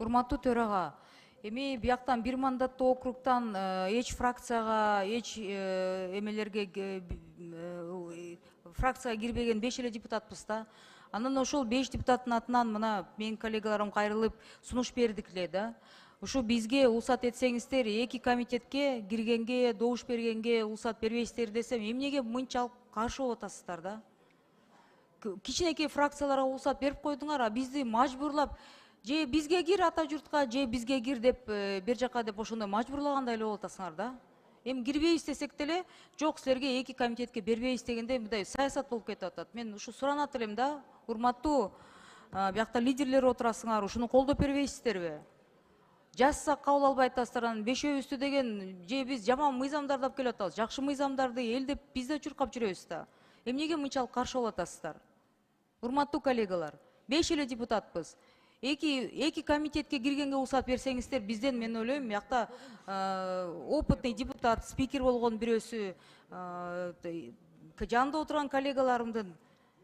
Урматтуу төрага, эми бияктан бир мандаттуу округтан эч фракцияга, эч эмелерге фракцияга кирбеген 5 эле депутатпыз да. Анан ошол 5 депутаттын атынан мына менин коллегаларым кайрылып сунуш бердик эле да. Ушу бизге уруксат этсеңиздер, эки комитетке киргенге, добуш бергенге уруксат бербейсиздер десем, эмнеге мынчалык каршы болуп атасыздар да? Кичинекей фракцияларга уруксат берип койдуңар, а бизди мажбурлап же бизге кир ата журтка, же бизге кир деп бер жака деп ошондой мажбурлагандай эле болуп атасыңар да. Эми кирбейбиз десек деле, жок силерге эки комитетке бербейбиз дегенде мындай саясат болуп кетип атат. Мен ушу суранат элем да, урматтуу биякта лидерлер отурасыңар, ушуну колдоп бербейсиздерби? Жазсак кабыл албай атасыздар, анан бешөөбүздү деген же биз жаман мыйзамдарды алып келип атабыз, жакшы мыйзамдарды элдеп биз да чуркап жүрөбүз да. Эмнеге мынчалык каршы болуп атасыздар? Урматтуу коллегалар, 5 эле депутатпыз. Эки комитетке киргенге уруксат берсеңиздер, бизден мен ойлойм, биякта опытный депутат, спикер болгон бирөөсү, жанында отурган коллегаларымдын,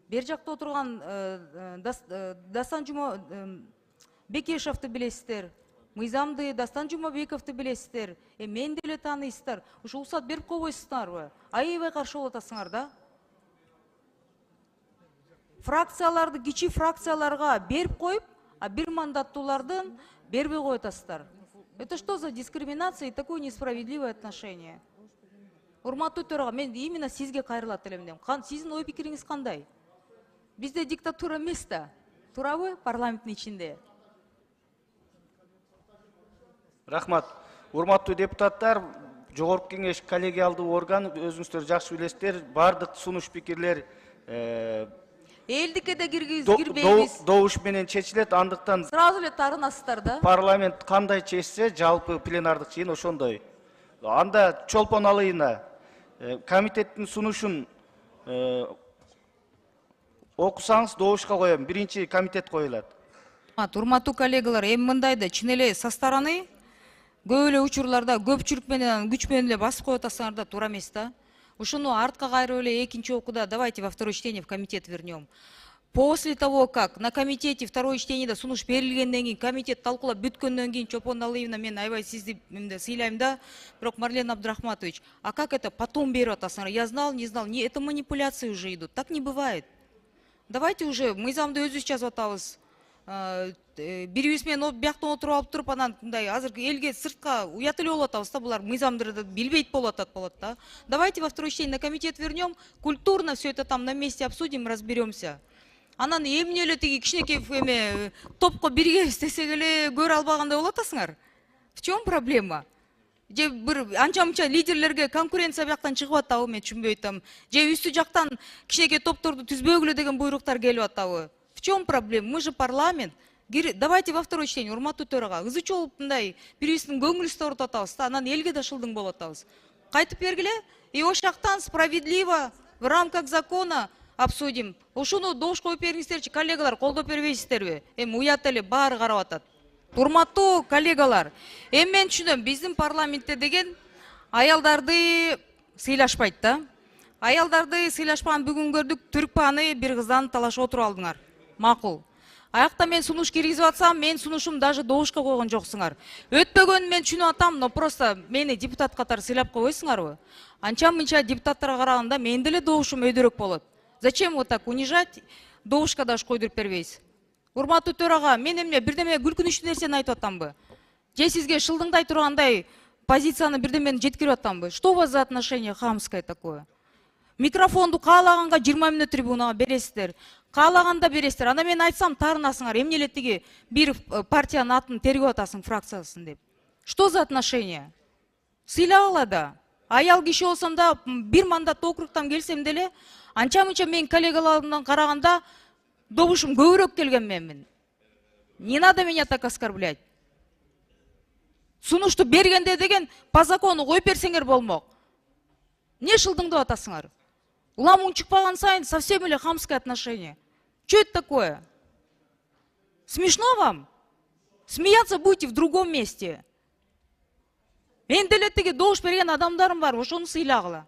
бер жакта отурган Дастан Бекешевди билесиздер, мыйзамды Дастан Жумабековду билесиздер, мен деле тааныйсыздар. Ушу уруксат берип койбойсуздарбы? Аябай каршы болуп атасыңар да. Фракцияларды кичи фракцияларга берип коюп, а бир мандаттуулардын бербей коюп атасыздар. Это что за дискриминация и такое несправедливое отношение? Урматтуу төрага, мен именно сизге кайрылат элем дейм. Сиздин ой пикириңиз кандай? Бизде диктатура эмес да. Туурабы парламенттин ичинде? Рахмат. Урматтуу депутаттар, Жогорку Кеңеш коллегиалдуу орган, өзүңүздөр жакшы билесиздер, бардык сунуш пикирлер Элдикке кирбейбиз. Добуш менен чечилет, андыктан сразу эле тарынасыздар да. Парламент кандай чечсе, жалпы пленардык жыйын ошондой. Анда чолпон алыйына комитеттин сунушун окусаңыз добушка коем. Биринчи комитет коюлат. Урматтуу коллегалар, эми мындай да чын эле со стороны көп эле учурларда көпчүлүк менен күч менен эле басып коюп атасыңар да, туура эмес да. Ушуну артка кайрып эле экинчи окууда давайте во второе чтение в комитет вернем. После того, как на комитете второе чтение сунуш берилгенден кийин, комитет талкуулап бүткөндөн кийин, Чолпон Алыевна, мен аябай сизди сыйлайм да, бирок Марлен Абдрахматович, а как это потом берип атасыңар? Я знал, не знал. Не, это манипуляции уже идут. Так не бывает. Давайте уже мыйзамды өзүбүз жазып атабыз. Бирибиз менен бияктан отуруп алып туруп, анан мындай азыр элге сыртка уят эле болуп атабыз да, булар мыйзамдарды билбейт болуп атат да. Давайте во второе чтение на комитет вернем, культурно все это там на месте обсудим, разберемся. Анан эмне эле тиги кичинекей эме топко биргебиз десек эле көрө албагандай болуп атасыңар. В чем проблема? Же бир анча-мынча лидерлерге конкуренция бияктан чыгып атабы, мен түшүнбөй атам. Же үстү жактан кичинекей топторду түзбөгүлө деген буйруктар келип атабы. В чем проблема? Мы же парламент. Давайте во второе чтение, урматтуу төрага, ызычы болуп мындай бирибиздин көңүлүбүздү оорутуп атабыз да, анан элге да шылдың болуп атабыз. Кайтып бергиле, и ошол жактан справедливо в рамках закона обсудим. Ушуну добуш коюп бериңиздерчи, коллегалар, колдоп бербейсиздерби? Эми уят эле баары карап атат. Урматтуу коллегалар, эми мен түшүнөм, биздин парламентте деген аялдарды сыйлашпайт да. Аялдарды сыйлашпаган бүгүн көрдүк, Түркпаны бир кыздан талашып отуруп алдыңар. Макул. Аякта мен сунуш киргизип атсам, мен сунушум даже добушка койгон жоксуңар. Өтпөгөнүн мен түшүнүп атам, но просто мени депутат катары сыйлап койбойсуңарбы? Анча-мынча депутаттарга караганда мен деле добушум өйдөрөөк болот. Зачем вот так унижать? Добушка даже койдуруп бербейсиз. Урматтуу төрага, мен эмне бирдеме күлкүнүчтүү нерсени айтып атамбы? Же сизге шылдыңдай тургандай позицияны бирдемени жеткирип атамбы? Что у вас за отношение хамское такое? Микрофонду каалаганга 20 мүнөт трибунага бересиздер. Каалаганда бересиздер. Анда мен айтсам тарынасыңар, эмне эле тиги бир партиянын атын тергеп атасың фракциясын деп. Что за отношение? Сыйлагыла да. Аял киши болсом да, бир мандаттуу округтан келсем деле, анча-мынча менин коллегаларымдан караганда добушум көбүрөөк келген менмин. Не надо меня так оскорблять. Сунушту бергенде деген по закону коюп берсеңер болмок. Не шылдыңдап атасыңар? Уламың чыкпаган сайын совсем эле хамское отношение. Что это такое? Смешно вам? Смеяться будете в другом месте. Мен деле тиги добуш берген адамдарым бар, ошону сыйлагыла.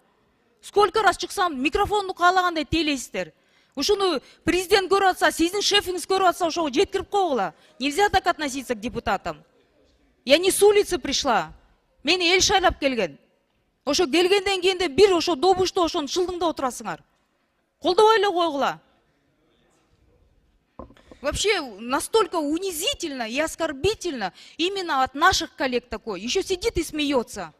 Сколько раз чыксам, микрофонду каалагандай тейлейсиздер. Ушуну президент көрүп атса, сиздин шефиңиз көрүп атса, ошого жеткирип койгула. Нельзя так относиться к депутатам. Я не с улицы пришла. Мени эл шайлап келген. Ошо келгенден кийин де бир ошо добушто ошону чылдыңда отурасыңар. Колдобой эле койгула. Вообще настолько унизительно и оскорбительно именно от наших коллег такое. Еще сидит и смеется.